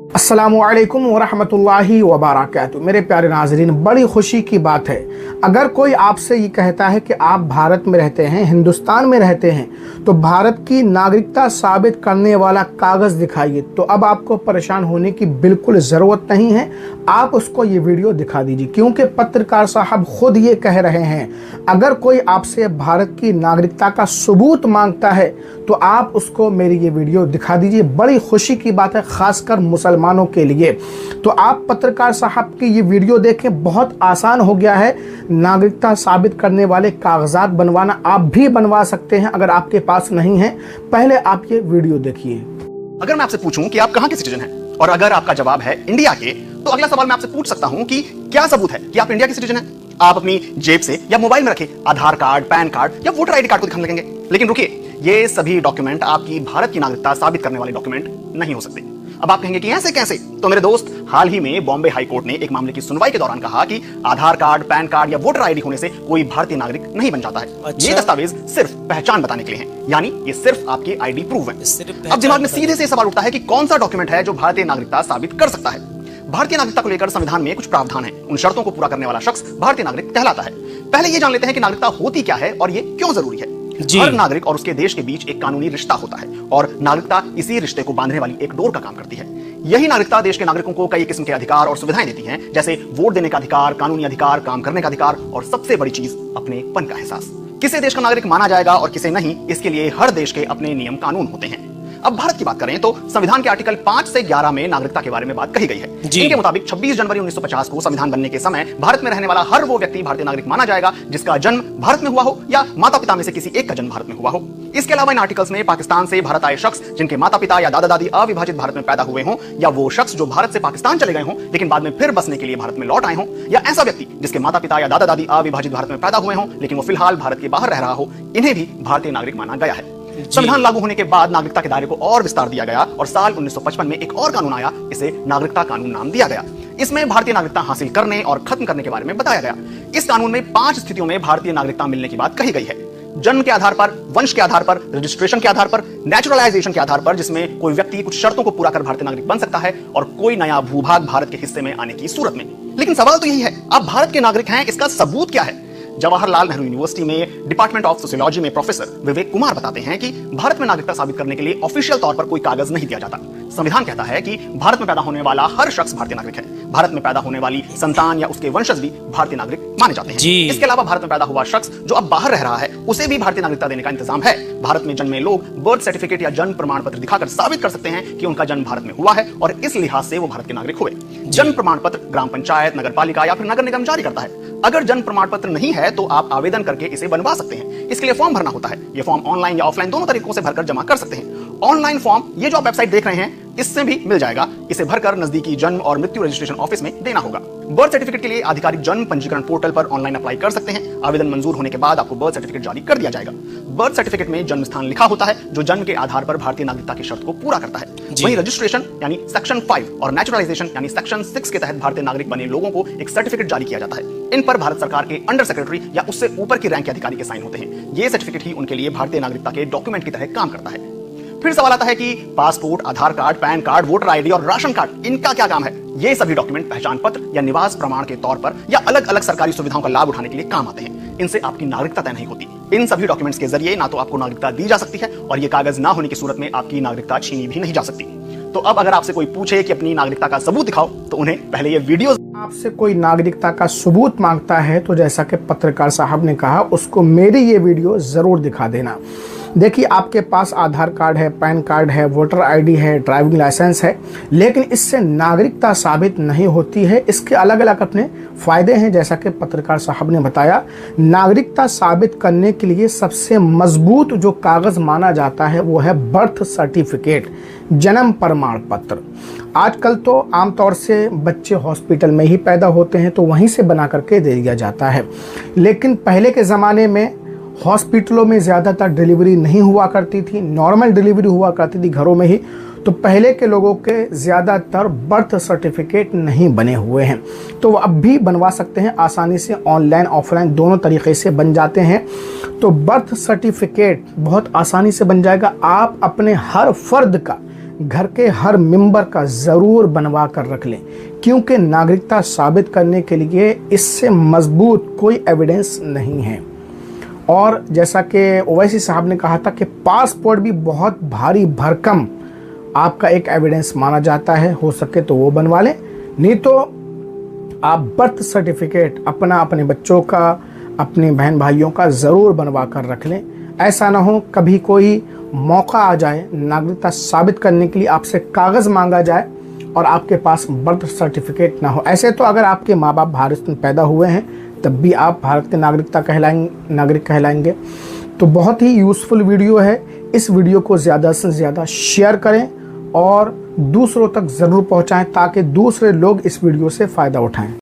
अस्सलामुअलैकुम वरहमतुल्लाहि वबरकातुहू। मेरे प्यारे नाज़रीन, बड़ी खुशी की बात है। अगर कोई आपसे ये कहता है कि आप भारत में रहते हैं, हिंदुस्तान में रहते हैं, तो भारत की नागरिकता साबित करने वाला कागज़ दिखाइए, तो अब आपको परेशान होने की बिल्कुल ज़रूरत नहीं है। आप उसको ये वीडियो दिखा दीजिए, क्योंकि पत्रकार साहब खुद ये कह रहे हैं, अगर कोई आपसे भारत की नागरिकता का सबूत मांगता है तो आप उसको मेरी ये वीडियो दिखा दीजिए। बड़ी खुशी की बात है, खासकर मुसलमानों के लिए। तो आप पत्रकार साहब की ये वीडियो देखें, बहुत आसान हो गया है नागरिकता साबित करने वाले कागजात बनवाना। आप भी बनवा सकते हैं अगर आपके पास नहीं है। पहले आप ये वीडियो देखिए। अगर मैं आपसे पूछूं कि आप कहां के सिटीजन हैं और अगर आपका जवाब है इंडिया के, तो अगला सवाल मैं आपसे पूछ सकता हूं कि क्या सबूत है कि आप इंडिया के सिटीजन हैं। आप अपनी जेब से या मोबाइल में रखे आधार कार्ड, पैन कार्ड या वोटर आईडी कार्ड को दिखाने लगेंगे। लेकिन रुकिए, ये सभी डॉक्यूमेंट आपकी भारत की नागरिकता साबित करने वाले डॉक्यूमेंट नहीं हो सकते। अब आप कहेंगे कि ऐसे कैसे? तो मेरे दोस्त, हाल ही में बॉम्बे हाई कोर्ट ने एक मामले की सुनवाई के दौरान कहा कि आधार कार्ड, पैन कार्ड या वोटर आईडी होने से कोई भारतीय नागरिक नहीं बन जाता है। ये दस्तावेज सिर्फ पहचान बताने के लिए हैं, यानी ये सिर्फ आपके आईडी प्रूफ है। अब दिमाग में सीधे से सवाल उठता है कि कौन सा डॉक्यूमेंट है जो भारतीय नागरिकता साबित कर सकता है। भारतीय नागरिकता को लेकर संविधान में कुछ प्रावधान है। उन शर्तों को पूरा करने वाला शख्स भारतीय नागरिक कहलाता है। पहले ये जान लेते हैं कि नागरिकता होती क्या है और ये क्यों जरूरी है। हर नागरिक और उसके देश के बीच एक कानूनी रिश्ता होता है और नागरिकता इसी रिश्ते को बांधने वाली एक डोर का काम करती है। यही नागरिकता देश के नागरिकों को कई किस्म के अधिकार और सुविधाएं देती हैं, जैसे वोट देने का अधिकार, कानूनी अधिकार, काम करने का अधिकार और सबसे बड़ी चीज अपनेपन का एहसास। किसे देश का नागरिक माना जाएगा और किसे नहीं, इसके लिए हर देश के अपने नियम कानून होते हैं। अब भारत की बात करें तो संविधान के आर्टिकल 5 से 11 में नागरिकता के बारे में बात कही गई है। इनके मुताबिक 26 जनवरी 1950 को संविधान बनने के समय भारत में रहने वाला हर वो व्यक्ति भारतीय नागरिक माना जाएगा जिसका जन्म भारत में हुआ हो या माता पिता में से किसी एक का जन्म भारत में हुआ हो। इसके अलावा इन आर्टिकल्स में पाकिस्तान से भारत आए शख्स जिनके माता पिता या दादा दादी अविभाजित भारत में पैदा हुए हों, या वो शख्स जो भारत से पाकिस्तान चले गए हों लेकिन बाद में फिर बसने के लिए भारत में लौट आए हों, या ऐसा व्यक्ति जिसके माता पिता या दादा दादी अविभाजित भारत में पैदा हुए हों लेकिन वो फिलहाल भारत के बाहर रह रहा हो, इन्हें भी भारतीय नागरिक माना गया है। संविधान लागू होने के बाद नागरिकता के दायरे को और विस्तार दिया गया और साल 1955 में एक और कानून आया, इसे नागरिकता कानून नाम दिया गया। इसमें भारतीय नागरिकता हासिल करने और खत्म करने के बारे में बताया गया। इस कानून में 5 स्थितियों में भारतीय नागरिकता मिलने की बात कही गई है। जन्म के आधार पर, वंश के आधार पर, रजिस्ट्रेशन के आधार पर, नेचुरलाइजेशन के आधार पर, जिसमें कोई व्यक्ति कुछ शर्तों को पूरा कर भारतीय नागरिक बन सकता है, और कोई नया भूभाग भारत के हिस्से में आने की सूरत में। लेकिन सवाल तो यही है, आप भारत के नागरिक हैं, इसका सबूत क्या है? जवाहरलाल नेहरू यूनिवर्सिटी में डिपार्टमेंट ऑफ सोशियोलॉजी में प्रोफेसर विवेक कुमार बताते हैं कि भारत में नागरिकता साबित करने के लिए ऑफिशियल तौर पर कोई कागज नहीं दिया जाता। संविधान कहता है कि भारत में पैदा होने वाला हर शख्स भारतीय नागरिक है। भारत में पैदा होने वाली संतान या उसके वंशज भी भारतीय नागरिक माने जाते हैं। इसके अलावा भारत में पैदा हुआ शख्स जो अब बाहर रह रहा है, उसे भी भारतीय नागरिकता देने का इंतजाम है। भारत में जन्मे लोग बर्थ सर्टिफिकेट या जन्म प्रमाण पत्र दिखाकर साबित कर सकते हैं कि उनका जन्म भारत में हुआ है और इस लिहाज से वो भारत के नागरिक हुए। जन्म प्रमाण पत्र ग्राम पंचायत, नगर पालिका या फिर नगर निगम जारी करता है। अगर जन्म प्रमाण पत्र नहीं है तो आप आवेदन करके इसे बनवा सकते हैं। इसके लिए फॉर्म भरना होता है। ये फॉर्म ऑनलाइन या ऑफलाइन दोनों तरीकों से भरकर जमा कर सकते हैं। ऑनलाइन फॉर्म, ये जो आप वेबसाइट देख रहे हैं, इससे भी मिल जाएगा। इसे भरकर नजदीकी जन्म और मृत्यु रजिस्ट्रेशन ऑफिस में देना होगा। बर्थ सर्टिफिकेट के लिए आधिकारिक जन्म पंजीकरण पोर्टल पर ऑनलाइन अप्लाई कर सकते हैं। आवेदन मंजूर होने के बाद आपको बर्थ सर्टिफिकेट जारी कर दिया जाएगा। बर्थ सर्टिफिकेट में जन्म स्थान लिखा होता है जो जन्म के आधार पर भारतीय नागरिकता की शर्त को पूरा करता है। वहीं रजिस्ट्रेशन यानी सेक्शन 5 और नेचुरलाइजेशन यानी सेक्शन 6 के तहत भारतीय नागरिक बने लोगों को एक सर्टिफिकेट जारी किया जाता है। इन पर भारत सरकार के अंडर सेक्रेटरी या उससे ऊपर की रैंक के अधिकारी के साइन होते हैं। ये सर्टिफिकेट ही उनके लिए भारतीय नागरिकता के डॉक्यूमेंट की तरह काम करता है। फिर सवाल आता है कि passport, Aadhaar card, PAN card, voter ID और राशन कार्ड, इनका क्या काम है? ये सभी डॉक्यूमेंट पहचान पत्र या निवास प्रमाण के तौर पर या अलग अलग सरकारी सुविधाओं का लाभ उठाने के लिए काम आते हैं। इनसे आपकी नागरिकता तय नहीं होती। इन सभी डॉक्यूमेंट्स के जरिए ना तो आपको नागरिकता दी जा सकती है और ये कागज ना होने की सूरत में आपकी नागरिकता छीनी भी नहीं जा सकती। तो अब अगर आपसे कोई पूछे कि अपनी नागरिकता का सबूत दिखाओ, तो उन्हें पहले ये वीडियो। आपसे कोई नागरिकता का सबूत मांगता है तो जैसा कि पत्रकार साहब ने कहा, उसको मेरी ये वीडियो जरूर दिखा देना। देखिए, आपके पास आधार कार्ड है, पैन कार्ड है, वोटर आईडी है, ड्राइविंग लाइसेंस है, लेकिन इससे नागरिकता साबित नहीं होती है। इसके अलग अलग अपने फ़ायदे हैं। जैसा कि पत्रकार साहब ने बताया, नागरिकता साबित करने के लिए सबसे मजबूत जो कागज़ माना जाता है वो है बर्थ सर्टिफिकेट, जन्म प्रमाण पत्र। आजकल तो आमतौर से बच्चे हॉस्पिटल में ही पैदा होते हैं तो वहीं से बना करके दे दिया जाता है, लेकिन पहले के ज़माने में हॉस्पिटलों में ज़्यादातर डिलीवरी नहीं हुआ करती थी, नॉर्मल डिलीवरी हुआ करती थी घरों में ही। तो पहले के लोगों के ज़्यादातर बर्थ सर्टिफिकेट नहीं बने हुए हैं, तो वो अब भी बनवा सकते हैं आसानी से। ऑनलाइन ऑफलाइन दोनों तरीके से बन जाते हैं। तो बर्थ सर्टिफिकेट बहुत आसानी से बन जाएगा। आप अपने हर फर्द का घर के हर मेंबर का ज़रूर बनवा कर रख लें, क्योंकि नागरिकता साबित करने के लिए इससे मजबूत कोई एविडेंस नहीं है। और जैसा कि ओवैसी साहब ने कहा था कि पासपोर्ट भी बहुत भारी भरकम आपका एक एविडेंस माना जाता है, हो सके तो वो बनवा लें, नहीं तो आप बर्थ सर्टिफिकेट अपना, अपने बच्चों का, अपने बहन भाइयों का ज़रूर बनवा कर रख लें। ऐसा ना हो कभी कोई मौका आ जाए नागरिकता साबित करने के लिए, आपसे कागज़ मांगा जाए और आपके पास बर्थ सर्टिफिकेट ना हो। ऐसे तो अगर आपके माँ बाप भारत में पैदा हुए हैं तब भी आप भारत के नागरिक कहलाएंगे। तो बहुत ही यूज़फुल वीडियो है। इस वीडियो को ज़्यादा से ज़्यादा शेयर करें और दूसरों तक ज़रूर पहुँचाएँ ताकि दूसरे लोग इस वीडियो से फ़ायदा उठाएँ।